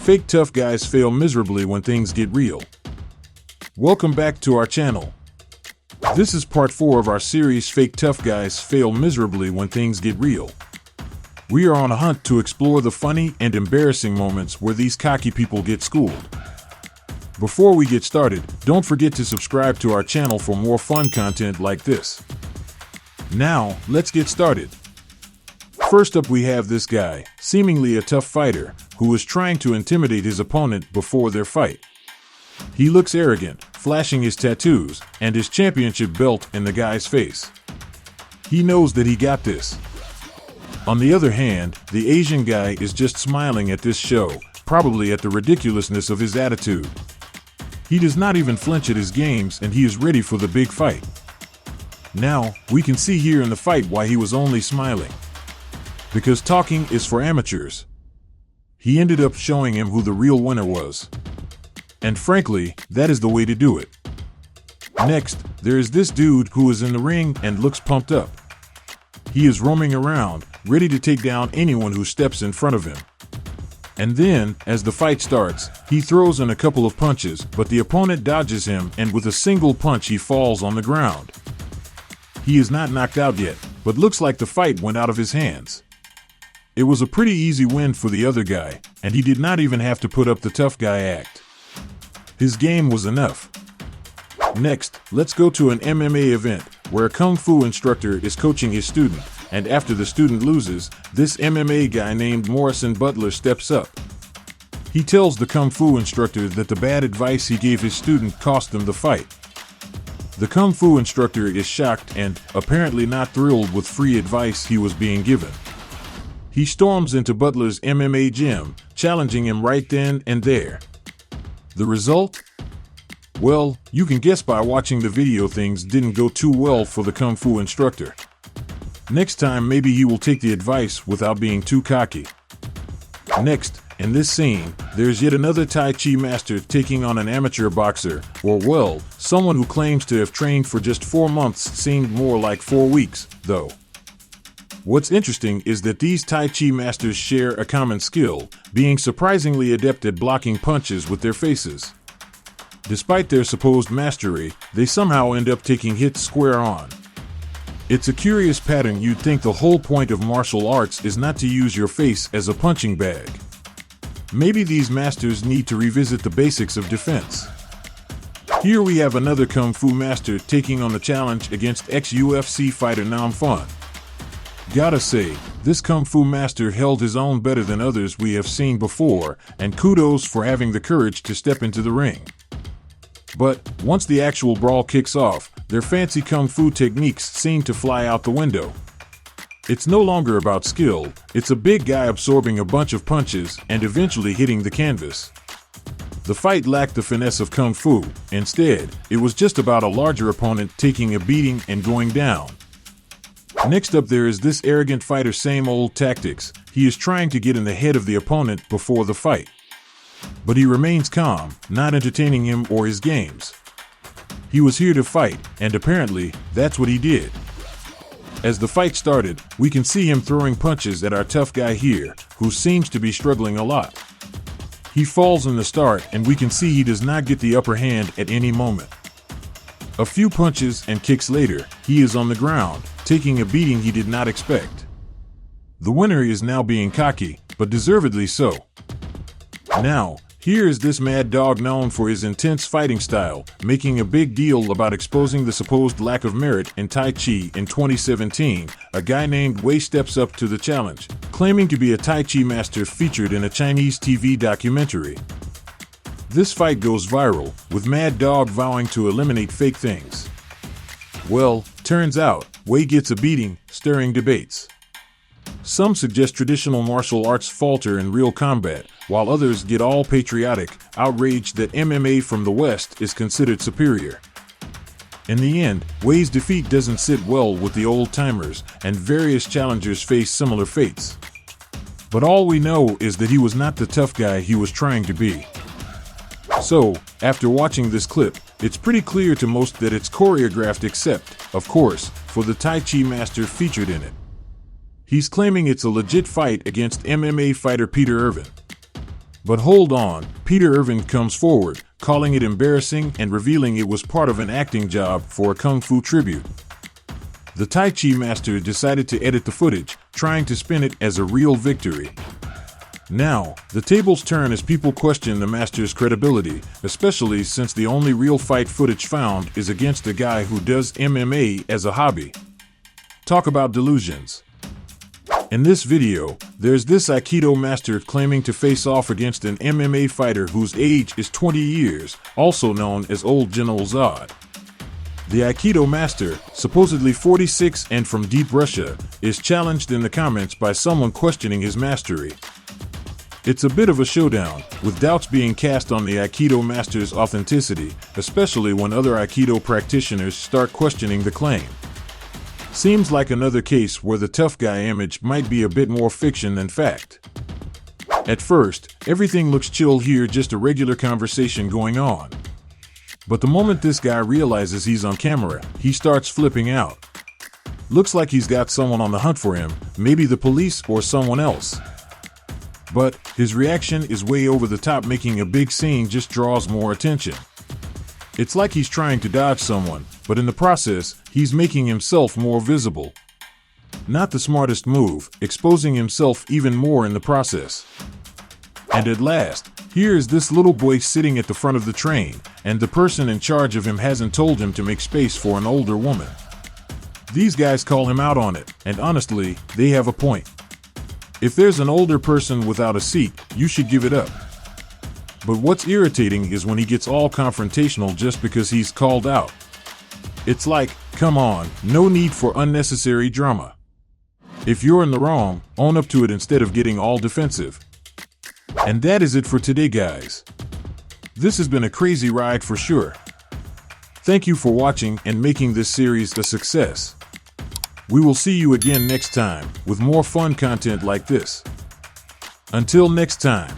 Fake tough guys fail miserably when things get real. Welcome back to our channel. This is part 4 of our series Fake Tough Guys Fail Miserably When Things Get Real. We are on a hunt to explore the funny and embarrassing moments where these cocky people get schooled. Before we get started, don't forget to subscribe to our channel for more fun content like this. Now, let's get started. First up we have this guy, seemingly a tough fighter, who is trying to intimidate his opponent before their fight. He looks arrogant, flashing his tattoos and his championship belt in the guy's face. He knows that he got this. On the other hand, the Asian guy is just smiling at this show, probably at the ridiculousness of his attitude. He does not even flinch at his games and he is ready for the big fight. Now, we can see here in the fight why he was only smiling. Because talking is for amateurs. He ended up showing him who the real winner was. And frankly, that is the way to do it. Next, there is this dude who is in the ring and looks pumped up. He is roaming around, ready to take down anyone who steps in front of him. And then, as the fight starts, he throws in a couple of punches, but the opponent dodges him and with a single punch he falls on the ground. He is not knocked out yet, but looks like the fight went out of his hands. It was a pretty easy win for the other guy, and he did not even have to put up the tough guy act. His game was enough. Next, let's go to an MMA event, where a Kung Fu instructor is coaching his student, and after the student loses, this MMA guy named Morrison Butler steps up. He tells the Kung Fu instructor that the bad advice he gave his student cost them the fight. The Kung Fu instructor is shocked and, apparently not thrilled with free advice he was being given. He storms into Butler's MMA gym, challenging him right then and there. The result? Well, you can guess by watching the video. Things didn't go too well for the Kung Fu instructor. Next time maybe he will take the advice without being too cocky. Next, in this scene, there's yet another Taichi master taking on an amateur boxer, or well, someone who claims to have trained for just 4 months. Seemed more like 4 weeks, though. What's interesting is that these Tai Chi masters share a common skill, being surprisingly adept at blocking punches with their faces. Despite their supposed mastery, they somehow end up taking hits square on. It's a curious pattern. You'd think the whole point of martial arts is not to use your face as a punching bag. Maybe these masters need to revisit the basics of defense. Here we have another Kung Fu master taking on the challenge against ex-UFC fighter Nam Fun. Gotta say, this Kung Fu master held his own better than others we have seen before, and kudos for having the courage to step into the ring. But, once the actual brawl kicks off, their fancy Kung Fu techniques seem to fly out the window. It's no longer about skill, it's a big guy absorbing a bunch of punches and eventually hitting the canvas. The fight lacked the finesse of Kung Fu. Instead, it was just about a larger opponent taking a beating and going down. Next up there is this arrogant fighter. Same old tactics. He is trying to get in the head of the opponent before the fight. But he remains calm, not entertaining him or his games. He was here to fight, and apparently, that's what he did. As the fight started, we can see him throwing punches at our tough guy here, who seems to be struggling a lot. He falls in the start, and we can see he does not get the upper hand at any moment. A few punches and kicks later, he is on the ground, taking a beating he did not expect. The winner is now being cocky, but deservedly so. Now, here is this mad dog known for his intense fighting style, making a big deal about exposing the supposed lack of merit in Tai Chi. In 2017, a guy named Wei steps up to the challenge, claiming to be a Tai Chi master featured in a Chinese TV documentary. This fight goes viral, with Mad Dog vowing to eliminate fake things. Well, turns out, Wei gets a beating, stirring debates. Some suggest traditional martial arts falter in real combat, while others get all patriotic, outraged that MMA from the West is considered superior. In the end, Wei's defeat doesn't sit well with the old-timers, and various challengers face similar fates. But all we know is that he was not the tough guy he was trying to be. So, after watching this clip, it's pretty clear to most that it's choreographed except, of course, for the Tai Chi master featured in it. He's claiming it's a legit fight against MMA fighter Peter Irvin. But hold on, Peter Irvin comes forward, calling it embarrassing and revealing it was part of an acting job for a kung fu tribute. The Taichi master decided to edit the footage, trying to spin it as a real victory. Now, the tables turn as people question the master's credibility, especially since the only real fight footage found is against a guy who does MMA as a hobby. Talk about delusions. In this video, there's this Aikido master claiming to face off against an MMA fighter whose age is 20 years, also known as Old General Zod. The Aikido master, supposedly 46 and from deep Russia, is challenged in the comments by someone questioning his mastery. It's a bit of a showdown, with doubts being cast on the Aikido master's authenticity, especially when other Aikido practitioners start questioning the claim. Seems like another case where the tough guy image might be a bit more fiction than fact. At first, everything looks chill here, just a regular conversation going on. But the moment this guy realizes he's on camera, he starts flipping out. Looks like he's got someone on the hunt for him, maybe the police or someone else. But his reaction is way over the top, making a big scene just draws more attention. It's like he's trying to dodge someone, but in the process, he's making himself more visible. Not the smartest move, exposing himself even more in the process. And at last, here is this little boy sitting at the front of the train, and the person in charge of him hasn't told him to make space for an older woman. These guys call him out on it, and honestly, they have a point. If there's an older person without a seat, you should give it up. But what's irritating is when he gets all confrontational just because he's called out. It's like, come on, no need for unnecessary drama. If you're in the wrong, own up to it instead of getting all defensive. And that is it for today, guys. This has been a crazy ride for sure. Thank you for watching and making this series a success. We will see you again next time with more fun content like this. Until next time.